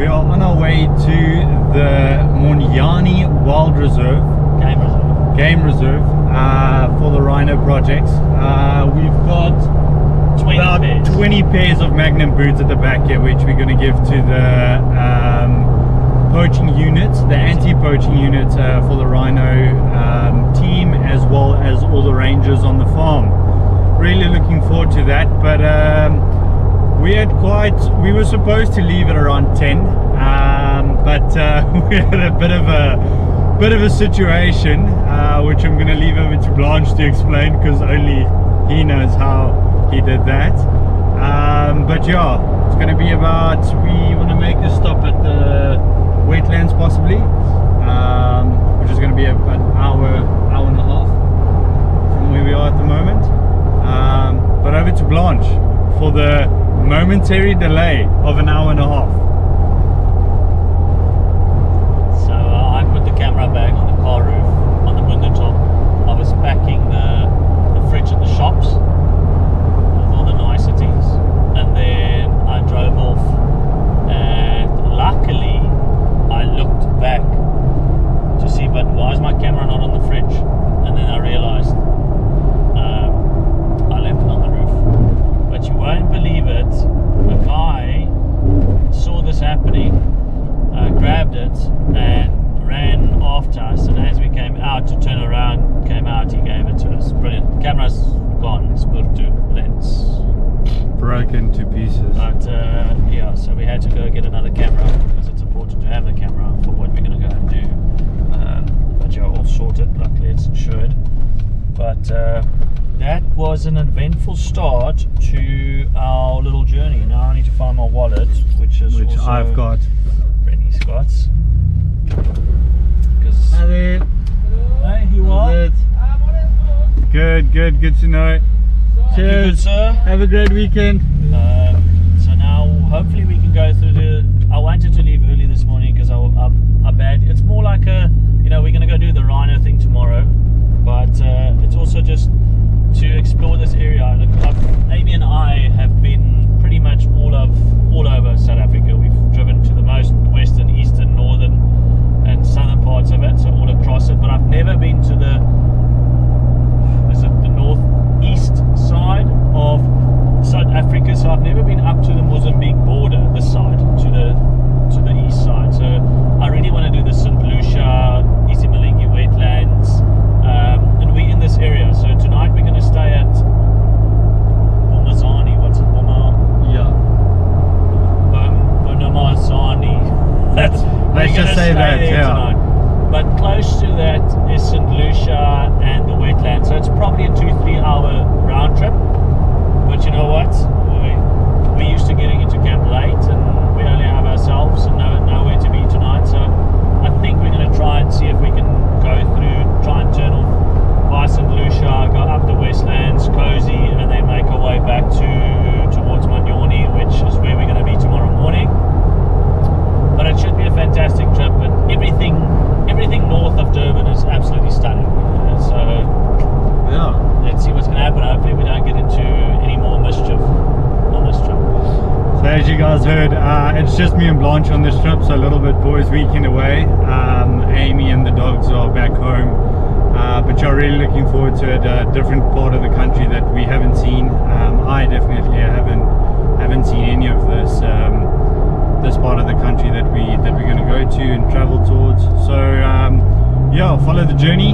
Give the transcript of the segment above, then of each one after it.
We are on our way to the Monyani Wild Reserve, Game Reserve for the Rhino projects. We've got 20 pairs of Magnum boots at the back here, which we're going to give to the poaching unit, the anti-poaching unit for the Rhino team, as well as all the rangers on the farm. Really looking forward to that, but we were supposed to leave at around 10, but we had a bit of a situation, which I'm going to leave over to Blanche to explain, because only he knows how he did that. But yeah, it's going to be about, we want to make a stop at the wetlands possibly, which is going to be about an hour and a half from where we are at the moment. But over to Blanche for the momentary delay of an hour and a half. So I put the camera bag on the car roof, on the window top. I was packing the fridge at the shops with all the niceties, and then I drove off, and luckily I looked back to see, but why is my camera not on the fridge? And then I realized I left it on the roof. But you won't believe it, a guy saw this happening, grabbed it and ran after us, and as we came out to turn around, he gave it to us. Brilliant. The camera's gone, spurtu, lens Broken to pieces. But yeah, so we had to go get another camera, because it's important to have the camera for what we're going to go and do. But yeah, all sorted, luckily it's insured. But that was an eventful start to our little journey. Now I need to find my wallet, which also I've got. Rennie's got. Hi there. Hey, you are? Good to know. Cheers. Good, sir. Have a great weekend. So now hopefully we can go through I wanted to leave early this morning because I bad. It's more like we're going to go do the Rhino thing tomorrow, but it's also just to explore this area. Look, Amy and I have been pretty much all over South Africa. We've driven to the most western, eastern, northern and southern parts of it, so all across it, but I've never been to the northeast side of South Africa, so I've never been up to the Mozambique border, this side, to the east side. So I really want to do the St. Lucia, Isimalingi wetlands, and we're in this area. So tonight we're going to stay at Bomazani. What's it? Bomazani. Let's just say that, yeah. Tonight. But close to that is St. Lucia and the wetlands. So it's probably a 2-3 hour round trip. But you know what? We're used to getting into camp late, and we only have ourselves and nowhere to be tonight. So I think we're going to try and see if we can go through, try and turn off by St. Lucia, go up the Westlands, Cozy, and then make our way back towards Manyoni, which is where we're going to be tomorrow morning. But it should be a fantastic trip, but everything north of Durban is absolutely stunning. So yeah, let's see what's going to happen. Hopefully we don't get into any more mischief on this trip. So as you guys heard, it's just me and Blanche on this trip, so a little bit boys weekend away. Amy and the dogs are back home, but you're really looking forward to it. A different part of the country that we haven't seen. I definitely haven't seen any of this part of the country that we're going to go to and travel towards. So yeah, follow the journey.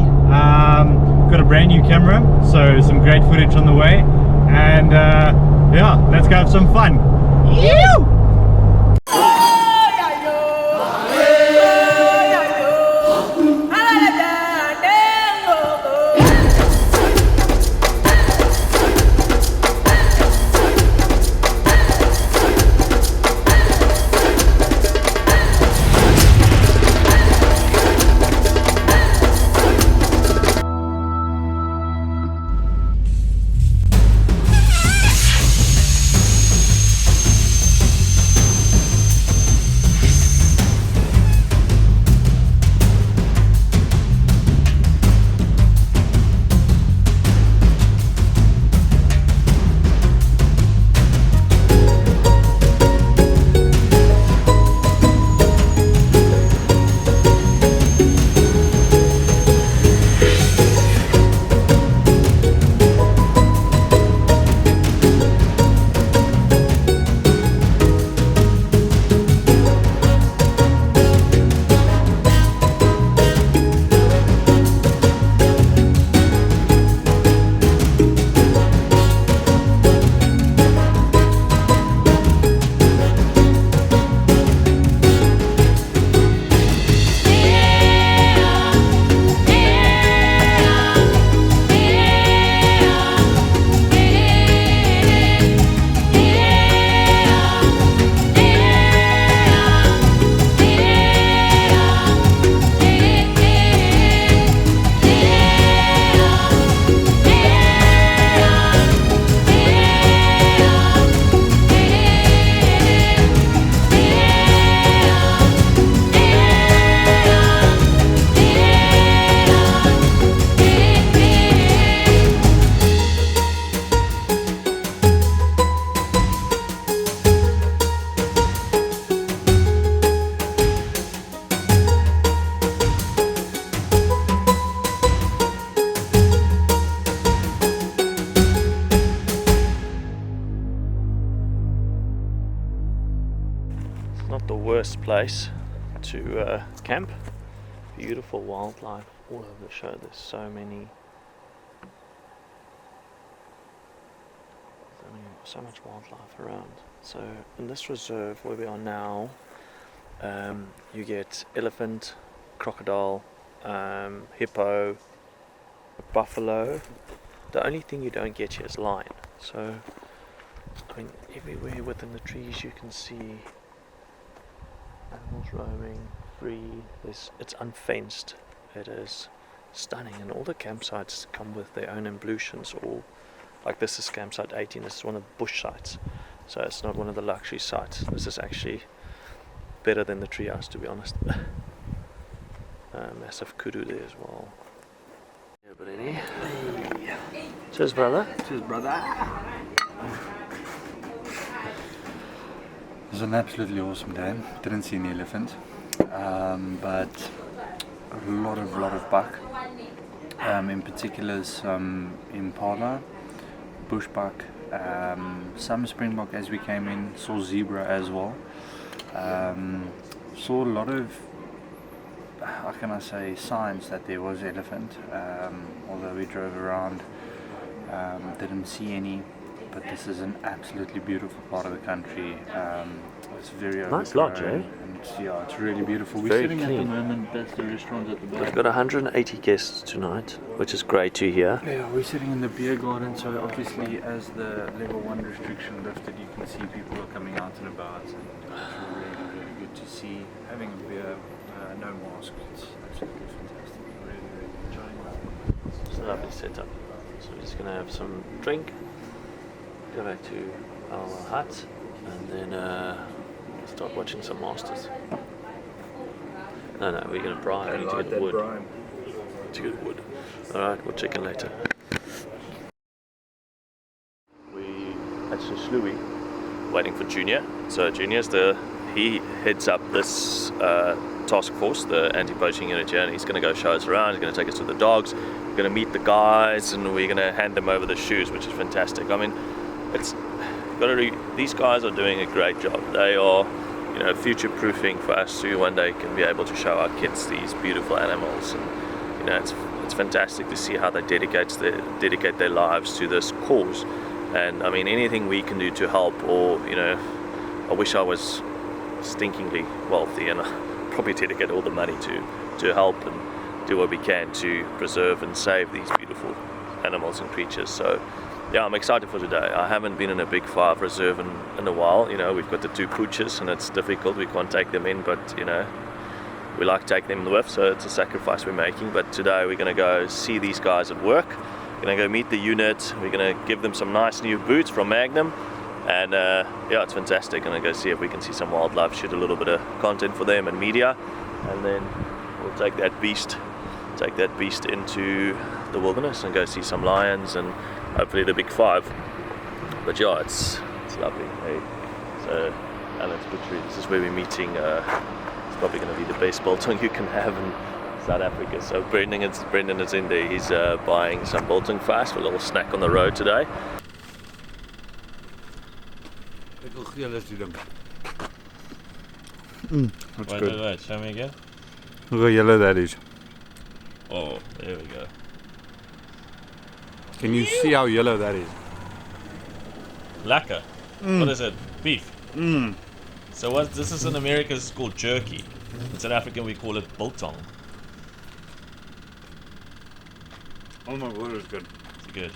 Got a brand new camera, so some great footage on the way, and yeah, let's go have some fun. not the worst place to camp. Beautiful wildlife all over the show. There's so much wildlife around. So in this reserve where we are now, you get elephant, crocodile, hippo, buffalo. The only thing you don't get here is lion. So I mean, everywhere within the trees you can see animals roaming free. It's unfenced. It is stunning, and all the campsites come with their own ablutions. Or like this is campsite 18. This is one of the bush sites, so it's not one of the luxury sites. This is actually better than the treehouse, to be honest. Massive kudu there as well. Yeah, but any. Cheers, brother. Cheers, brother. It was an absolutely awesome day. Didn't see any elephant, but a lot of buck. In particular, some impala, bushbuck, some springbok as we came in. Saw zebra as well. Saw a lot of, how can I say, signs that there was elephant. Although we drove around, didn't see any. But this is an absolutely beautiful part of the country. It's very nice lodge, eh? And yeah, it's really beautiful. We're very sitting clean. at the moment. That's the restaurant at the back. We've got 180 guests tonight, which is great to hear. Yeah, we're sitting in the beer garden. So obviously, as the level 1 restriction lifted, you can see people are coming out and about. And it's really good to see. Having a beer, no mask. It's absolutely fantastic. Really enjoying that. It's a lovely setup. So we're just gonna have some drink. Go back to our hut and then start watching some Masters. No, we're going to brine. We need to get wood. To get wood. Alright, we'll check in later. We at Slushui waiting for Junior. So Junior's he heads up this task force, the anti-poaching unit here, and he's going to go show us around. He's going to take us to the dogs. We're going to meet the guys and we're going to hand them over the shoes, which is fantastic. I mean, these guys are doing a great job. They are, future-proofing for us to one day can be able to show our kids these beautiful animals. And it's fantastic to see how they dedicate their lives to this cause. And I mean, anything we can do to help, or I wish I was stinkingly wealthy and I probably dedicate all the money to help and do what we can to preserve and save these beautiful animals and creatures. So. Yeah, I'm excited for today. I haven't been in a big 5 reserve in a while. We've got the 2 pooches and it's difficult. We can't take them in, but we like taking them with, so it's a sacrifice we're making. But today we're going to go see these guys at work. We're going to go meet the unit. We're going to give them some nice new boots from Magnum. And yeah, it's fantastic. Going to go see if we can see some wildlife, shoot a little bit of content for them and media. And then we'll take that beast into the wilderness and go see some lions and hopefully the big 5. But yeah, it's lovely. Hey, so Alan's Butchery, this is where we're meeting. It's probably going to be the best biltong you can have in South Africa. So Brendan is in there. He's buying some biltong fast for a little snack on the road today. That's good. Wait, show me again. Look how yellow that is. Oh, there we go. Can you see how yellow that is? Lekker. What is it? Beef. So this is in America, this is called jerky. In South Africa we call it biltong. Oh my god, it's good. It's good.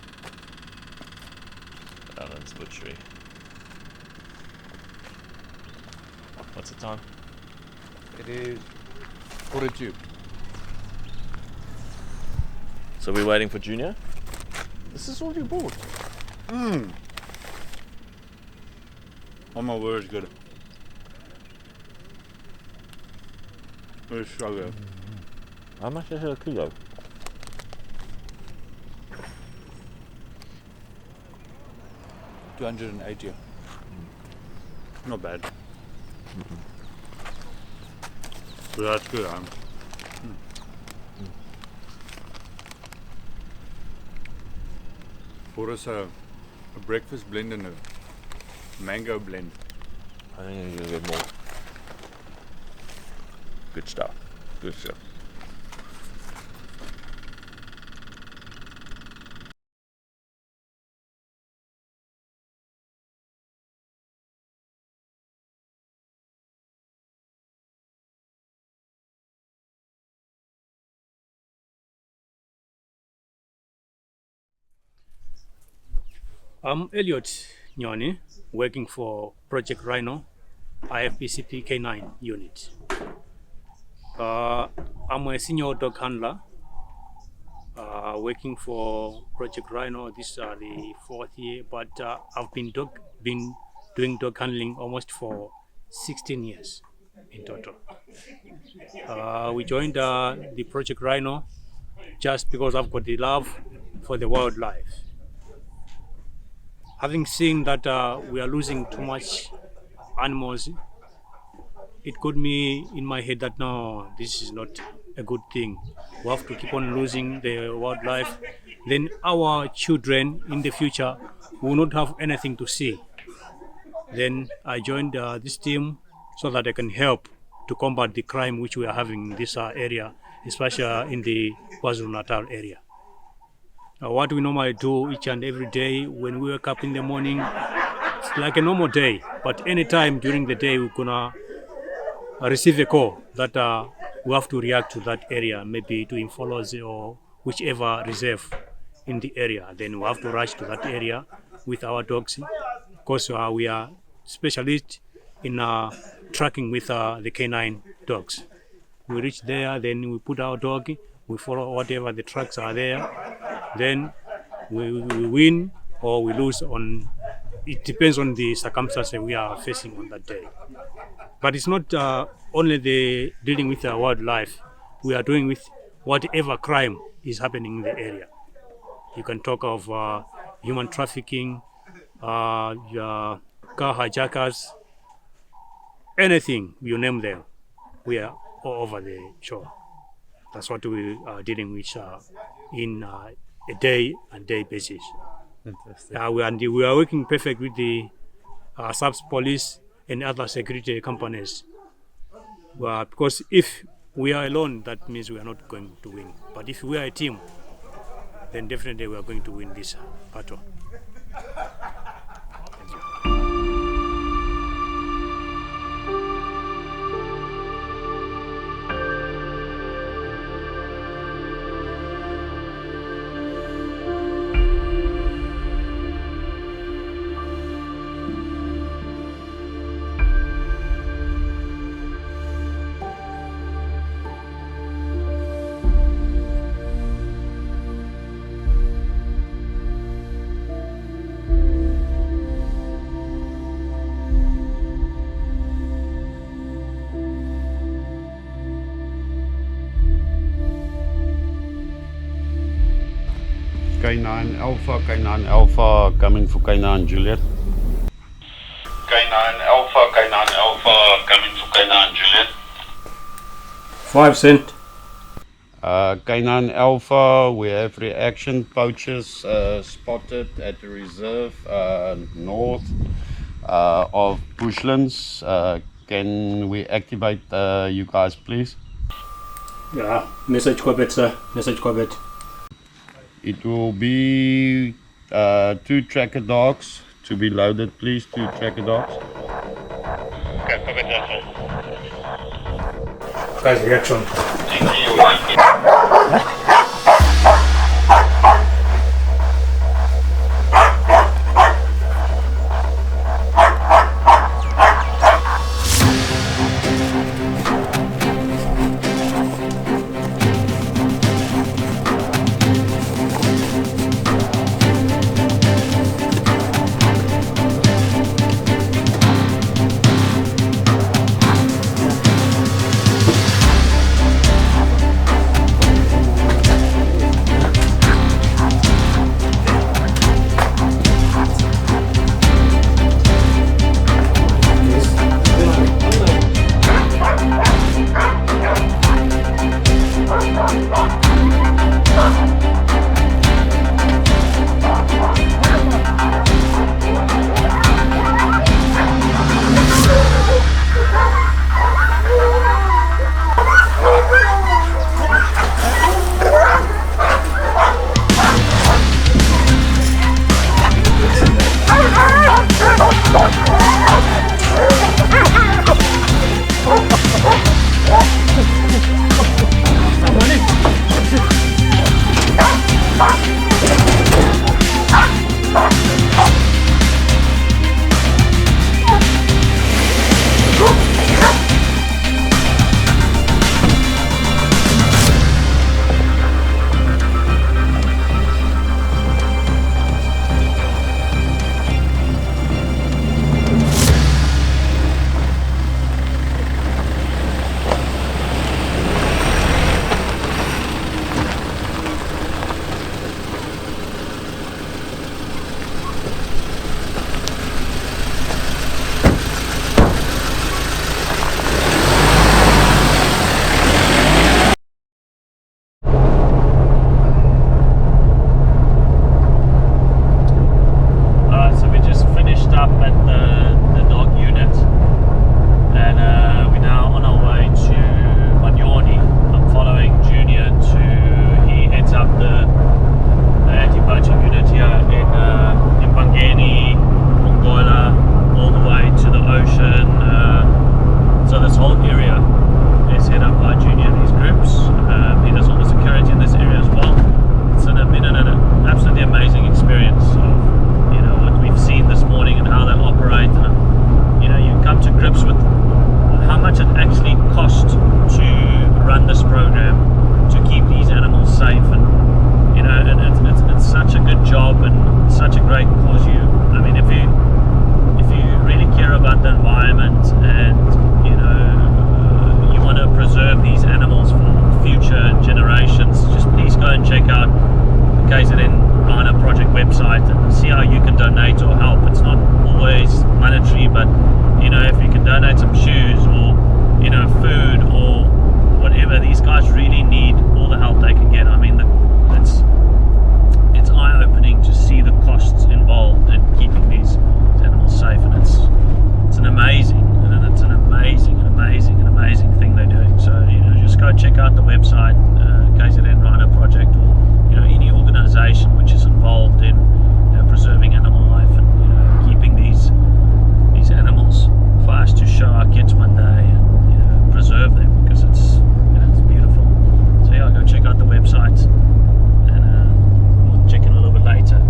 Alan's Butchery. What's the time? It is 42. So we're waiting for Junior? This is all you bought. Oh my word, it's good. It's so good. How much is a kilo? $280. Not bad. But that's good, For us, a breakfast blend and a mango blend. I think you're gonna get more. Good stuff. Good stuff. I'm Elliot Nyoni, working for Project Rhino, IFPCP K9 unit. I'm a senior dog handler, working for Project Rhino. This is the 4th year, but I've been doing dog handling almost for 16 years in total. We joined the Project Rhino just because I've got the love for the wildlife. Having seen that we are losing too much animals, it got me in my head that no, this is not a good thing. We have to keep on losing the wildlife. Then our children in the future will not have anything to see. Then I joined this team so that I can help to combat the crime which we are having in this area, especially in the KwaZulu-Natal area. What we normally do each and every day when we wake up in the morning, it's like a normal day, but anytime during the day we're gonna receive a call that we have to react to that area, maybe to Imfolozi or whichever reserve in the area. Then we have to rush to that area with our dogs, because we are specialists in tracking with the canine dogs. We reach there, then we put our dog, we follow whatever the tracks are there, then we win or we lose. It depends on the circumstances we are facing on that day. But it's not only the dealing with the wildlife. We are doing with whatever crime is happening in the area. You can talk of human trafficking, car hijackers, anything you name them. We are all over the shore. That's what we are dealing with in a day and day basis. Fantastic. We are working perfect with the subs police and other security companies. Because if we are alone, that means we are not going to win. But if we are a team, then definitely we are going to win this battle. K9 Alpha coming for K9 Juliet. K9 Alpha coming for K9 Juliet. 5 cent. K9 Alpha, we have reaction poachers spotted at the reserve north of Bushlands. Can we activate you guys, please? Yeah, message Corbett, sir. Message Corbett. It will be 2 tracker dogs to be loaded, please. 2 tracker dogs. Okay, copy that, sir. Guys, reaction. much it actually cost to run this program to keep these animals safe, and you know, it's such a good job and such a great cause. I mean, if you really care about the environment and you know you want to preserve these animals for future generations, just please go and check out the KZN Rhino Project website and see how you can donate or help. It's not always monetary, but you know, if you can donate some shoes or you know food or whatever, these guys really need all the help they can get. I mean, it's eye-opening to see the costs involved in keeping these animals safe, and it's an amazing thing they're doing. So you know, just go check out the website, KZN Rhino Project, or you know, any organization which is involved in you know, preserving animal life and you know, keeping these animals for us to show our kids one day and you know, preserve them, because it's you know, it's beautiful. So yeah, go check out the website, and we'll check in a little bit later.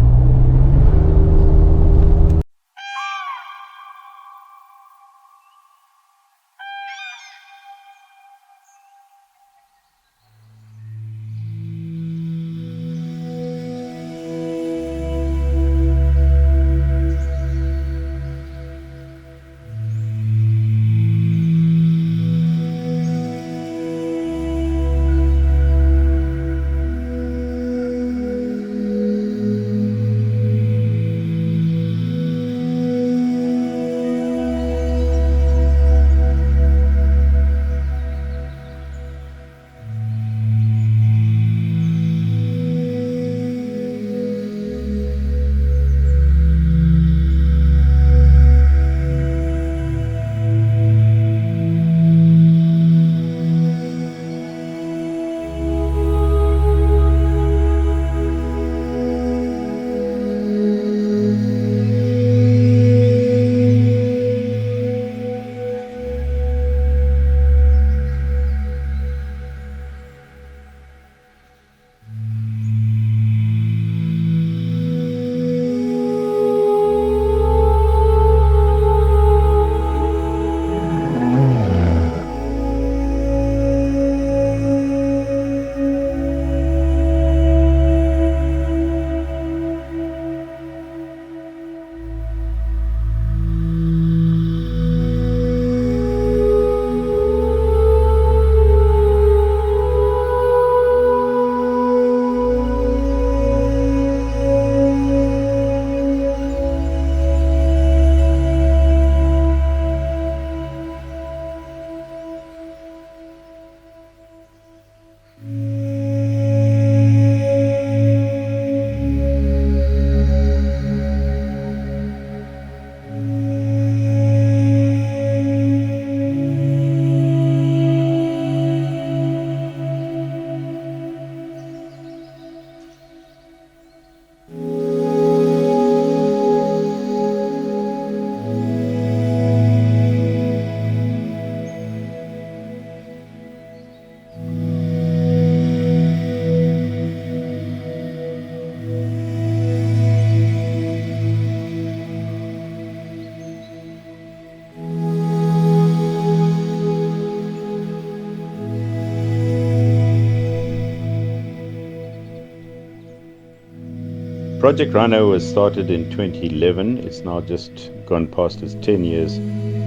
Project Rhino was started in 2011. It's now just gone past its 10 years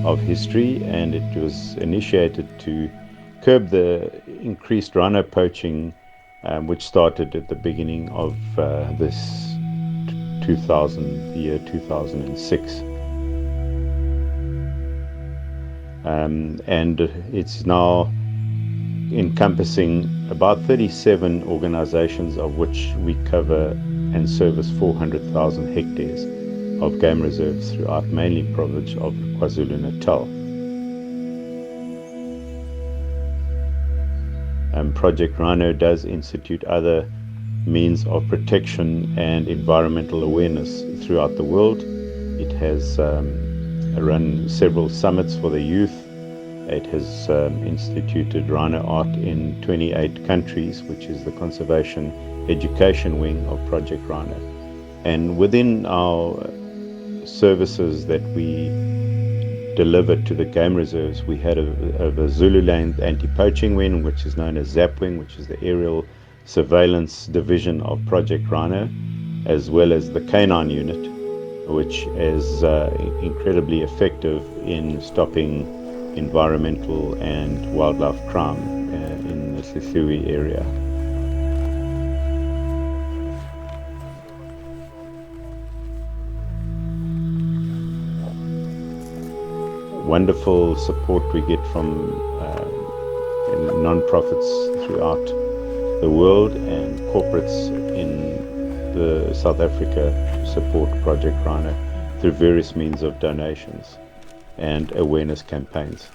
of history, and it was initiated to curb the increased rhino poaching, which started at the beginning of this 2006. And it's now encompassing about 37 organizations, of which we cover and service 400,000 hectares of game reserves throughout mainly province of KwaZulu-Natal. Project Rhino does institute other means of protection and environmental awareness throughout the world. It has run several summits for the youth. It has instituted rhino art in 28 countries, which is the conservation education wing of Project Rhino. And within our services that we delivered to the game reserves. We had a Zululand anti-poaching wing, which is known as ZAP wing, which is the aerial surveillance division of Project Rhino, as well as the canine unit, which is incredibly effective in stopping environmental and wildlife crime in the Sisui area. Wonderful support we get from non-profits throughout the world and corporates in South Africa to support Project Rhino through various means of donations and awareness campaigns.